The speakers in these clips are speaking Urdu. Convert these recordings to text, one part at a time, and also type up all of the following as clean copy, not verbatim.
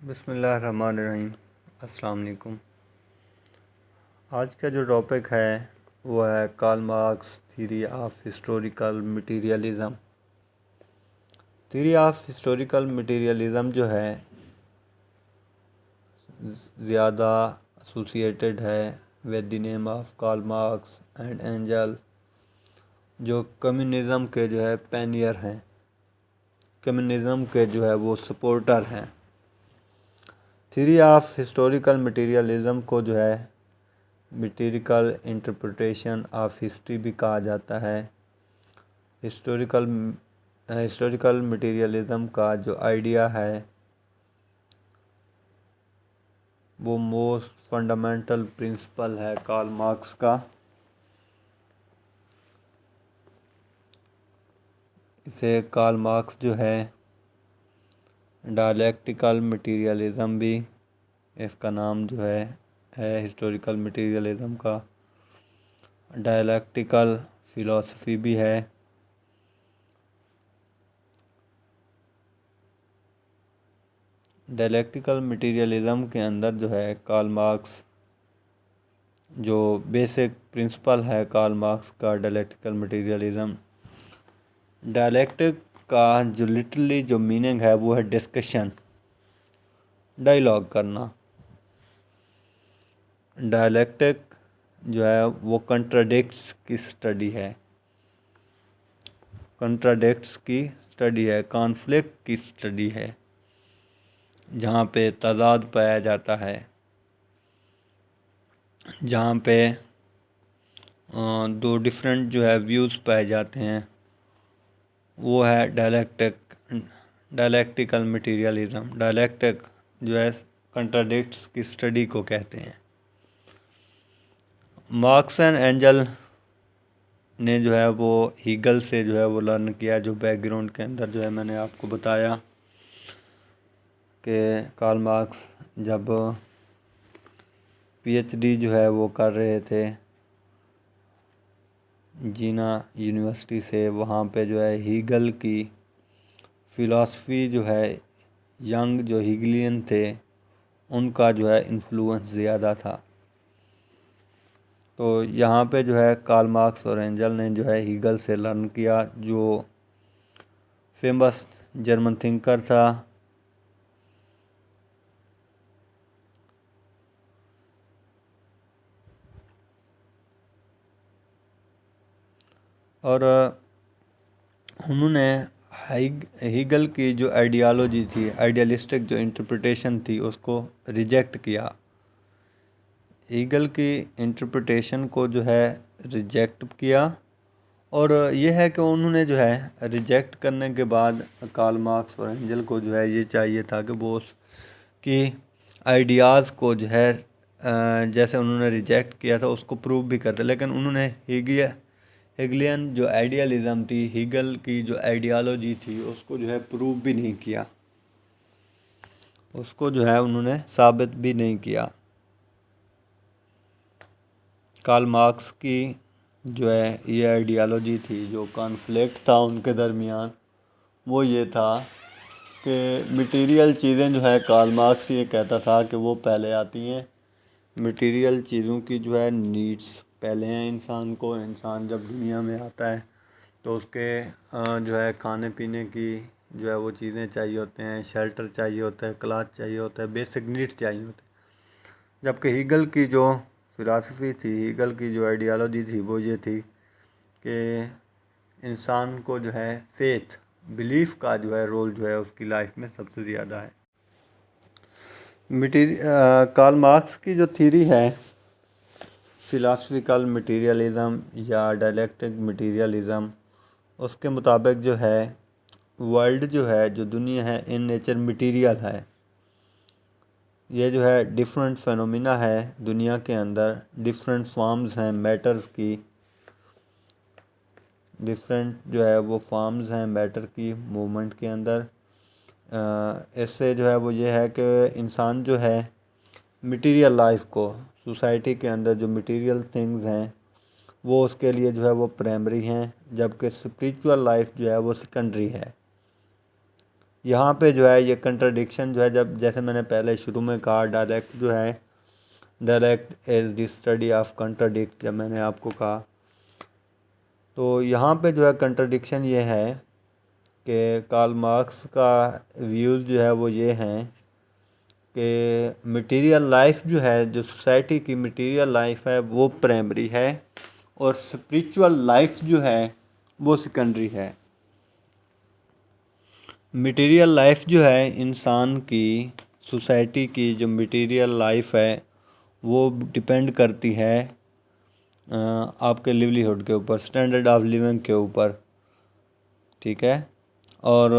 بسم اللہ الرحمن الرحیم۔ السلام علیکم۔ آج کا جو ٹاپک ہے وہ ہے Karl Marx theory of historical materialism. Theory of historical materialism جو ہے زیادہ ایسوسیٹڈ ہے with the name of Karl Marx and Engel, جو کمیونزم کے جو ہے پینئر ہیں، کمیونزم کے جو ہے وہ سپورٹر ہیں۔ تھیوری آف ہسٹوریکل مٹیریلزم کو جو ہے میٹیریکل انٹرپریٹیشن آف ہسٹری بھی کہا جاتا ہے۔ ہسٹوریکل مٹیریلزم کا جو آئیڈیا ہے وہ موسٹ فنڈامنٹل پرنسپل ہے کارل مارکس کا۔ اسے کارل مارکس جو ہے ڈائلیکٹیکل مٹیریلزم بھی اس کا نام جو ہے ہسٹوریکل مٹیریلزم کا، ڈائلیکٹیکل فلسفی بھی ہے۔ ڈائلیکٹیکل مٹیریلزم کے اندر جو ہے کارل مارکس جو بیسک پرنسپل ہے کارل مارکس کا ڈائلیکٹیکل مٹیریلزم، ڈائلیکٹک کا جو لٹرلی جو میننگ ہے وہ ہے ڈسکشن، ڈائیلاگ کرنا۔ ڈائلیکٹک جو ہے وہ کنٹراڈکٹس کی سٹڈی ہے، کنٹراڈکٹس کی سٹڈی ہے، کانفلکٹ کی سٹڈی ہے، جہاں پہ تضاد پایا جاتا ہے، جہاں پہ دو ڈیفرنٹ جو ہے ویوز پائے جاتے ہیں، وہ ہے ڈائلیکٹیکل مٹیریلزم۔ ڈائلیکٹک جو ہے کنٹراڈکٹس کی سٹڈی کو کہتے ہیں۔ مارکس اینڈ اینجل نے جو ہے وہ ہیگل سے جو ہے وہ لرن کیا، جو بیک گراؤنڈ کے اندر جو ہے میں نے آپ کو بتایا کہ کارل مارکس جب پی ایچ ڈی جو ہے وہ کر رہے تھے جینا یونیورسٹی سے، وہاں پہ جو ہے ہیگل کی فلسفی جو ہے، ینگ جو ہیگلین تھے ان کا جو ہے انفلوئنس زیادہ تھا۔ تو یہاں پہ جو ہے کارل مارکس اور اینجل نے جو ہے ہیگل سے لرن کیا، جو فیمس جرمن تھنکر تھا۔ اور انہوں نے ہیگل کی جو آئیڈیالوجی تھی، آئیڈیالسٹک جو انٹرپریٹیشن تھی، اس کو ریجیکٹ کیا۔ ہیگل کی انٹرپریٹیشن کو جو ہے ریجیکٹ کیا، اور یہ ہے کہ انہوں نے جو ہے ریجیکٹ کرنے کے بعد کارل مارکس اور اینجل کو جو ہے یہ چاہیے تھا کہ وہ اس کی آئیڈیاز کو جو ہے جیسے انہوں نے ریجیکٹ کیا تھا اس کو پروو بھی کرتے، لیکن انہوں نے ہیگلین جو آئیڈیالزم تھی، ہیگل کی جو آئیڈیالوجی تھی، اس کو جو ہے پروو بھی نہیں کیا، اس کو جو ہے انہوں نے ثابت بھی نہیں کیا۔ کارل مارکس کی جو ہے یہ آئیڈیالوجی تھی، جو کانفلکٹ تھا ان کے درمیان وہ یہ تھا کہ میٹیریل چیزیں جو ہے، کارل مارکس یہ کہتا تھا کہ وہ پہلے آتی ہیں، میٹیریل چیزوں کی جو ہے نیڈس پہلے ہیں انسان کو۔ انسان جب دنیا میں آتا ہے تو اس کے جو ہے کھانے پینے کی جو ہے وہ چیزیں چاہیے ہوتے ہیں، شیلٹر چاہیے ہوتا ہے، کلاتھ چاہیے ہوتا ہے، بیسک نیڈس چاہیے ہوتے ہیں۔ جبکہ ہیگل کی جو فلسفی تھی، ہیگل کی جو آئیڈیالوجی تھی وہ یہ تھی کہ انسان کو جو ہے فیتھ، بلیف کا جو ہے رول جو ہے اس کی لائف میں سب سے زیادہ ہے۔ کارل مارکس کی جو تھیوری ہے فلاسفیکل مٹیریلزم یا ڈائلیکٹک مٹیریلزم، اس کے مطابق جو ہے ورلڈ جو ہے، جو دنیا ہے، ان نیچر مٹیریل ہے۔ یہ جو ہے ڈیفرنٹ فینومینا ہے دنیا کے اندر، ڈیفرنٹ فارمز ہیں میٹرز کی، ڈیفرنٹ جو ہے وہ فارمز ہیں میٹر کی موومنٹ کے اندر۔ اس سے جو ہے وہ یہ ہے کہ انسان جو ہے مٹیریل لائف کو، سوسائٹی کے اندر جو مٹیریل تھنگز ہیں وہ اس کے لیے جو ہے وہ پرائمری ہیں، جبکہ اسپریچول لائف جو ہے وہ سیکنڈری ہے۔ یہاں پہ جو ہے یہ کنٹرڈکشن جو ہے، جیسے میں نے پہلے شروع میں کہا، dialect is the study of contradict, جب میں نے آپ کو کہا، تو یہاں پہ جو ہے کنٹرڈکشن یہ ہے کہ کارل مارکس کا ویوز جو ہے وہ یہ ہیں کہ مٹیریل لائف جو ہے، جو سوسائٹی کی مٹیریل لائف ہے وہ پرائمری ہے، اور اسپریچول لائف جو ہے وہ سیکنڈری ہے۔ مٹیریل لائف جو ہے انسان کی، سوسائٹی کی جو مٹیریل لائف ہے وہ ڈپینڈ کرتی ہے آپ کے لیولیہڈ کے اوپر، اسٹینڈرڈ آف لیونگ کے اوپر، ٹھیک ہے، اور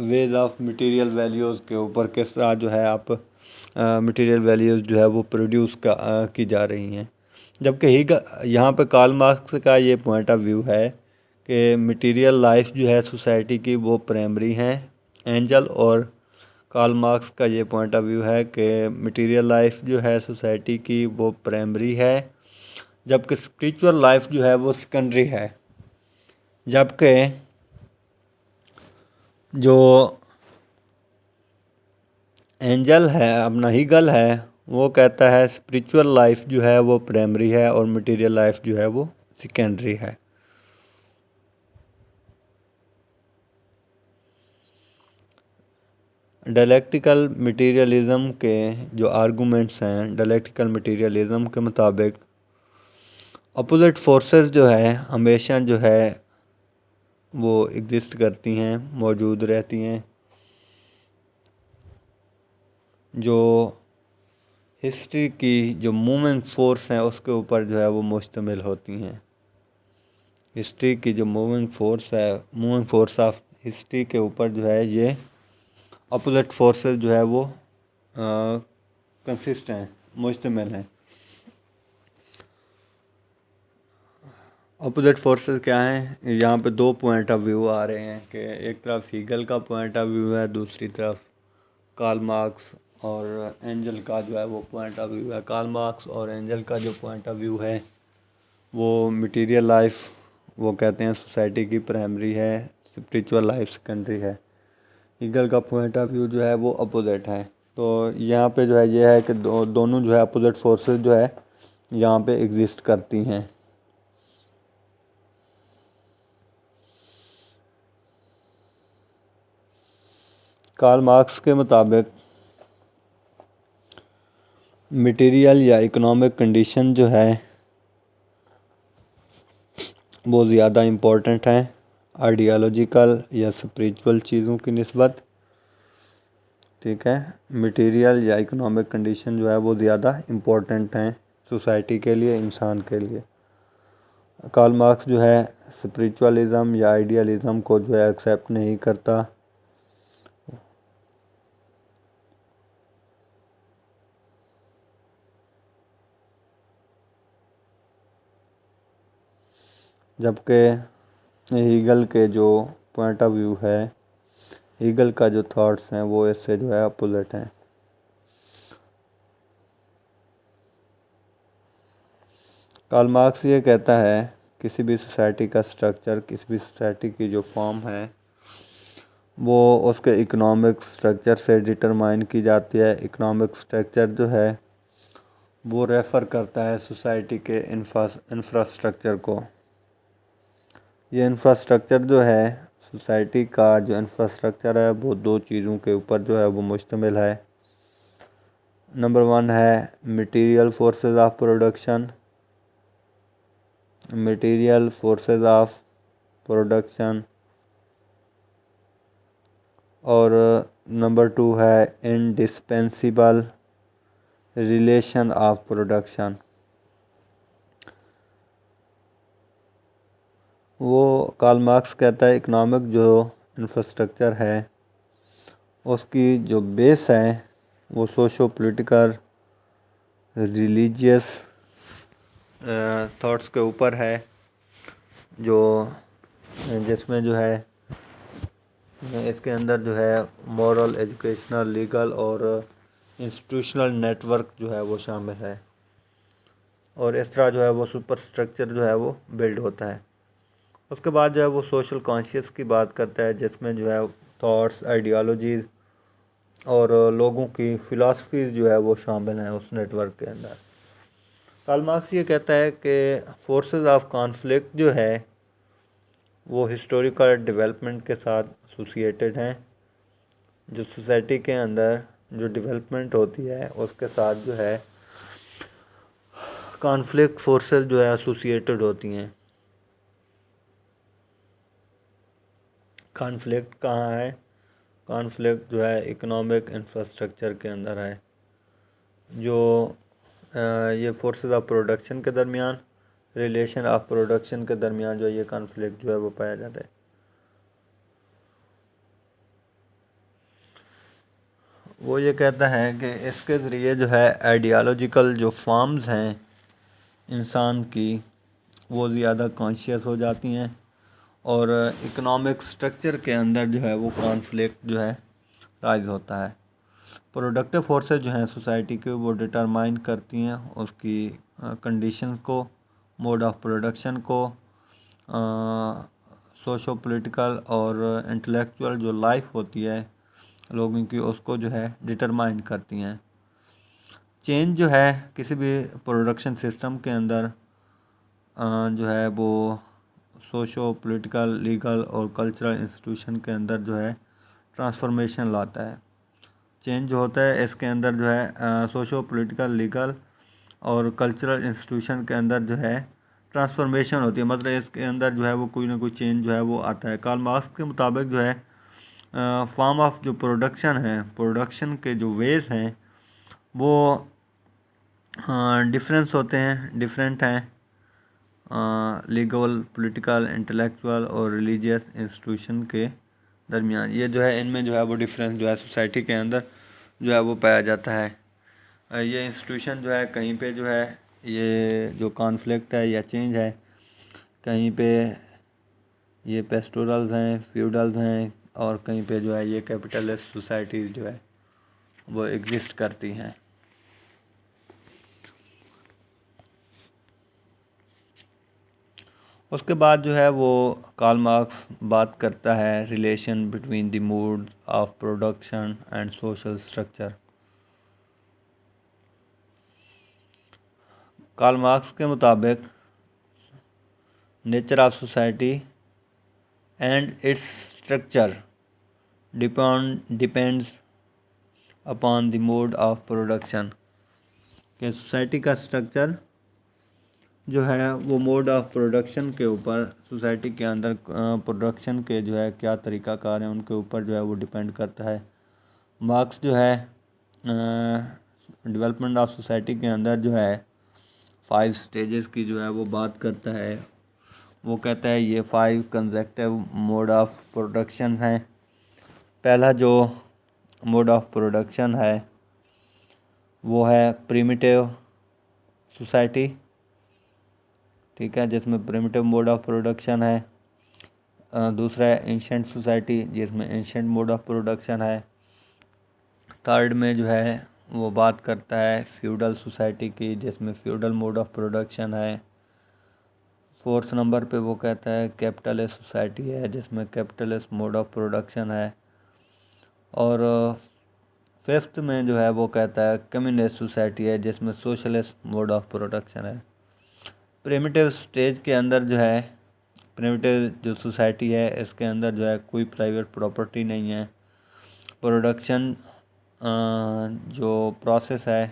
ویز آف مٹیریل ویلیوز کے اوپر، کس طرح جو ہے آپ مٹیریل ویلیوز جو ہے وہ پروڈیوس کی جا رہی ہیں۔ جبکہ یہاں پہ کارل مارکس کا یہ پوائنٹ آف ویو ہے کہ مٹیریل لائف جو ہے سوسائٹی کی وہ پرائمری ہیں، اینجل اور کارل مارکس کا یہ پوائنٹ آف ویو ہے کہ مٹیریل لائف جو ہے سوسائٹی کی وہ پرائمری ہے، جبکہ اسپریچول لائف جو ہے وہ سیکنڈری ہے۔ جبکہ جو اینجل ہے، اپنا ہیگل ہے، وہ کہتا ہے اسپریچول لائف جو ہے وہ پرائمری ہے اور مٹیریل لائف جو ہے وہ سیکنڈری ہے۔ ڈائلیکٹیکل مٹیریلزم کے جو آرگومنٹس ہیں، ڈائلیکٹیکل مٹیریلزم کے مطابق اپوزٹ فورسز جو ہے ہمیشہ جو ہے وہ ایگزسٹ کرتی ہیں، موجود رہتی ہیں، جو ہسٹری کی جو موونگ فورس ہیں اس کے اوپر جو ہے وہ مشتمل ہوتی ہیں۔ ہسٹری کی جو موونگ فورس ہے، موونگ فورس آف ہسٹری کے اوپر جو ہے یہ اپوزٹ فورسز جو ہے وہ کنسسٹ ہیں، مشتمل ہیں۔ اپوزٹ فورسز کیا ہیں؟ یہاں پہ دو پوائنٹ آف ویو آ رہے ہیں کہ ایک طرف ہیگل کا پوائنٹ آف ویو ہے، دوسری طرف کارل مارکس اور اینجل کا جو ہے وہ پوائنٹ آف ویو ہے۔ کارل مارکس اور اینجل کا جو پوائنٹ آف ویو ہے وہ مٹیریل لائف، وہ کہتے ہیں سوسائٹی کی پرائمری ہے، اسپریچول لائف سیکنڈری ہے۔ ہیگل کا پوائنٹ آف ویو جو ہے وہ اپوزٹ ہے۔ تو یہاں پہ جو ہے یہ ہے کہ دونوں جو ہے اپوزٹ فورسز جو ہے یہاں پہ ایگزسٹ کرتی ہیں۔ کارل مارکس کے مطابق مٹیریل یا اکنامک کنڈیشن جو ہے وہ زیادہ امپورٹنٹ ہیں آئیڈیالوجیکل یا اسپریچول چیزوں کی نسبت، ٹھیک ہے۔ مٹیریل یا اکنامک کنڈیشن جو ہے وہ زیادہ امپورٹنٹ ہیں سوسائٹی کے لیے، انسان کے لیے۔ کارل مارکس جو ہے اسپریچولزم یا آئیڈیالزم کو جو ہے ایکسیپٹ نہیں کرتا۔ جبکہ ہیگل کے جو پوائنٹ آف ویو ہے، ہیگل کا جو تھاٹس ہیں وہ اس سے جو ہے اپوزٹ ہیں۔ کارل مارکس یہ کہتا ہے کسی بھی سوسائٹی کا سٹرکچر، کسی بھی سوسائٹی کی جو فارم ہے وہ اس کے اکنامک سٹرکچر سے ڈٹرمائن کی جاتی ہے۔ اکنامک سٹرکچر جو ہے وہ ریفر کرتا ہے سوسائٹی کے انفراسٹرکچر کو۔ یہ انفراسٹرکچر جو ہے، سوسائٹی کا جو انفراسٹرکچر ہے وہ دو چیزوں کے اوپر جو ہے وہ مشتمل ہے۔ نمبر 1 ہے material forces of production, material forces of production, اور نمبر 2 ہے انڈسپینسیبل ریلیشن آف پروڈکشن۔ وہ کارل مارکس کہتا ہے اکنامک جو انفراسٹرکچر ہے اس کی جو بیس ہے وہ سوشو پولیٹیکل ریلیجیس تھاٹس کے اوپر ہے، جس میں جو ہے اس کے اندر جو ہے مورل، ایجوکیشنل، لیگل اور انسٹیٹیوشنل نیٹ ورک جو ہے وہ شامل ہے، اور اس طرح جو ہے وہ سپر سٹرکچر جو ہے وہ بلڈ ہوتا ہے۔ اس کے بعد جو ہے وہ سوشل کانشیس کی بات کرتا ہے، جس میں جو ہے تھاٹس، آئیڈیالوجیز اور لوگوں کی فلاسفیز جو ہے وہ شامل ہیں اس نیٹ ورک کے اندر۔ کارل مارکس یہ کہتا ہے کہ فورسز آف کانفلکٹ جو ہے وہ ہسٹوریکل ڈیولپمنٹ کے ساتھ ایسوسیٹڈ ہیں، جو سوسائٹی کے اندر جو ڈیولپمنٹ ہوتی ہے اس کے ساتھ جو ہے کانفلکٹ فورسز جو ہے ایسوسیٹڈ ہوتی ہیں۔ کانفلکٹ کہاں ہے؟ کانفلکٹ جو ہے اکنامک انفراسٹرکچر کے اندر ہے، جو یہ فورسز آف پروڈکشن کے درمیان، ریلیشن آف پروڈکشن کے درمیان جو یہ کانفلکٹ جو ہے وہ پایا جاتا ہے۔ وہ یہ کہتا ہے کہ اس کے ذریعے جو ہے آئیڈیالوجیکل جو فارمز ہیں انسان کی وہ زیادہ کانشیس ہو جاتی ہیں، اور اکنامک سٹرکچر کے اندر جو ہے وہ کانفلکٹ جو ہے رائز ہوتا ہے۔ پروڈکٹیو فورسز جو ہیں سوسائٹی کے وہ ڈٹرمائن کرتی ہیں اس کی کنڈیشنز کو، موڈ آف پروڈکشن کو، سوشو پولیٹیکل اور انٹلیکچوئل جو لائف ہوتی ہے لوگوں کی اس کو جو ہے ڈٹرمائن کرتی ہیں۔ چینج جو ہے کسی بھی پروڈکشن سسٹم کے اندر جو ہے وہ سوشو پولیٹیکل، لیگل اور کلچرل انسٹیٹیوشن کے اندر جو ہے ٹرانسفارمیشن لاتا ہے۔ چینج جو ہوتا ہے اس کے اندر جو ہے سوشو پولیٹیکل، لیگل اور کلچرل انسٹیٹیوشن کے اندر جو ہے ٹرانسفارمیشن ہوتی ہے، مطلب اس کے اندر جو ہے وہ کوئی نہ کوئی چینج جو ہے وہ آتا ہے۔ کارل مارکس کے مطابق جو ہے فارم آف جو پروڈکشن ہے، پروڈکشن کے جو ویز ہیں وہ ڈفرینس ہوتے ہیں، ڈفرینٹ ہیں، لیگل، پولیٹیکل، انٹلیکچوئل اور ریلیجیس انسٹیٹیوشن کے درمیان۔ یہ جو ہے ان میں جو ہے وہ ڈفرینس جو ہے سوسائٹی کے اندر جو ہے وہ پایا جاتا ہے۔ یہ انسٹیٹیوشن جو ہے کہیں پہ جو ہے یہ جو کانفلکٹ ہے یا چینج ہے، کہیں پہ یہ پیسٹورلز ہیں، فیوڈلز ہیں، اور کہیں پہ جو ہے یہ کیپٹلسٹ سوسائٹیز جو ہے وہ ایگزسٹ کرتی ہیں۔ اس کے بعد جو ہے وہ کارل مارکس بات کرتا ہے relation between the mode of production and social structure. Karl Marx کے مطابق nature of society and its structure depends upon the mode of production, کہ سوسائٹی کا اسٹرکچر جو ہے وہ موڈ آف پروڈکشن کے اوپر، سوسائٹی کے اندر پروڈکشن کے جو ہے کیا طریقہ کار ہیں ان کے اوپر جو ہے وہ ڈیپینڈ کرتا ہے۔ مارکس جو ہے ڈیولپمنٹ آف سوسائٹی کے اندر جو ہے 5 سٹیجز کی جو ہے وہ بات کرتا ہے۔ وہ کہتا ہے یہ 5 کنزیکٹیو موڈ آف پروڈکشن ہیں۔ پہلا جو موڈ آف پروڈکشن ہے وہ ہے پریمیٹیو سوسائٹی، ٹھیک ہے، جس میں پریمیٹیو موڈ آف پروڈکشن ہے۔ دوسرا ہے اینشنٹ سوسائٹی، جس میں اینشنٹ موڈ آف پروڈکشن ہے۔ تھرڈ میں جو ہے وہ بات کرتا ہے فیوڈل سوسائٹی کی، جس میں فیوڈل موڈ آف پروڈکشن ہے۔ فورتھ نمبر پہ وہ کہتا ہے کیپٹلسٹ سوسائٹی ہے، جس میں کیپٹلسٹ موڈ آف پروڈکشن ہے۔ اور ففتھ میں جو ہے وہ کہتا ہے کمیونسٹ سوسائٹی ہے، جس میں سوشلسٹ موڈ آف پروڈکشن ہے۔ پریمیٹیو سٹیج کے اندر جو ہے، پریمیٹیو جو سوسائٹی ہے اس کے اندر جو ہے کوئی پرائیویٹ پراپرٹی نہیں ہے، پروڈکشن جو پروسیس ہے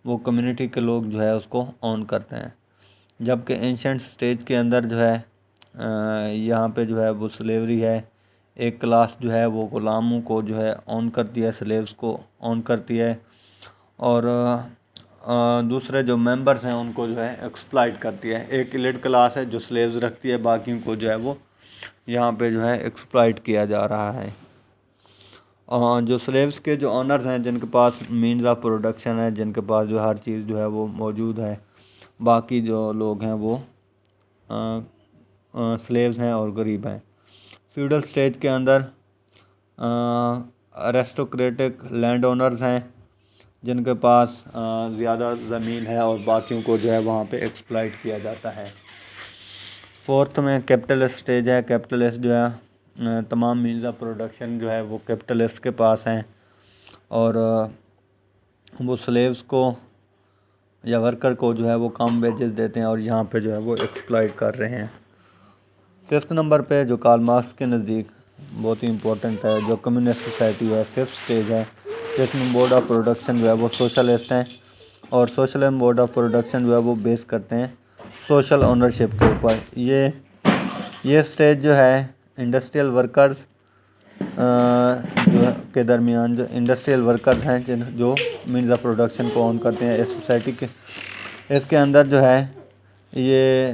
وہ کمیونٹی کے لوگ جو ہے اس کو اون کرتے ہیں۔ جبکہ اینشنٹ سٹیج کے اندر جو ہے یہاں پہ جو ہے وہ سلیوری ہے، ایک کلاس جو ہے وہ غلاموں کو جو ہے اون کرتی ہے، سلیوز کو اون کرتی ہے، اور دوسرے جو ممبرز ہیں ان کو جو ہے ایکسپلائٹ کرتی ہے۔ ایک ایلیٹ کلاس ہے جو سلیوز رکھتی ہے، باقیوں کو جو ہے وہ یہاں پہ جو ہے ایکسپلائٹ کیا جا رہا ہے۔ جو سلیوز کے جو آنرز ہیں، جن کے پاس مینز آف پروڈکشن ہے، جن کے پاس جو ہر چیز جو ہے وہ موجود ہے، باقی جو لوگ ہیں وہ سلیوز ہیں اور غریب ہیں۔ فیوڈل سٹیج کے اندر ایرسٹوکریٹک لینڈ اونرز ہیں، جن کے پاس زیادہ زمین ہے، اور باقیوں کو جو ہے وہاں پہ ایکسپلائٹ کیا جاتا ہے۔ فورتھ میں کیپٹلسٹ سٹیج ہے۔ کیپٹلسٹ جو ہے تمام مینز آف پروڈکشن جو ہے وہ کیپٹلسٹ کے پاس ہیں، اور وہ سلیوز کو یا ورکر کو جو ہے وہ کم ویجز دیتے ہیں اور یہاں پہ جو ہے وہ ایکسپلائٹ کر رہے ہیں۔ 5 نمبر پہ جو کارل مارکس کے نزدیک بہت ہی امپورٹنٹ ہے، جو کمیونسٹ سوسائٹی ہے، 5th سٹیج ہے، جس میں موڈ آف پروڈکشن جو ہے وہ سوشلسٹ ہیں، اور سوشل موڈ آف پروڈکشن جو ہے وہ بیس کرتے ہیں سوشل اونرشپ کے اوپر۔ یہ سٹیج جو ہے انڈسٹریل ورکرز کے درمیان، جو انڈسٹریل ورکرز ہیں جو مینز آف پروڈکشن کو اون کرتے ہیں اس سوسائٹی کے، اس کے اندر جو ہے یہ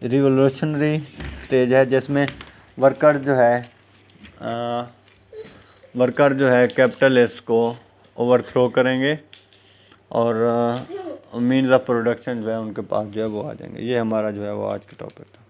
ریولوشنری سٹیج ہے، جس میں ورکر جو ہے کیپٹلسٹ کو اوور تھرو کریں گے، اور مینز آف پروڈکشن جو ہے ان کے پاس جو ہے وہ آ جائیں گے۔ یہ ہمارا جو ہے وہ آج کا ٹاپک تھا۔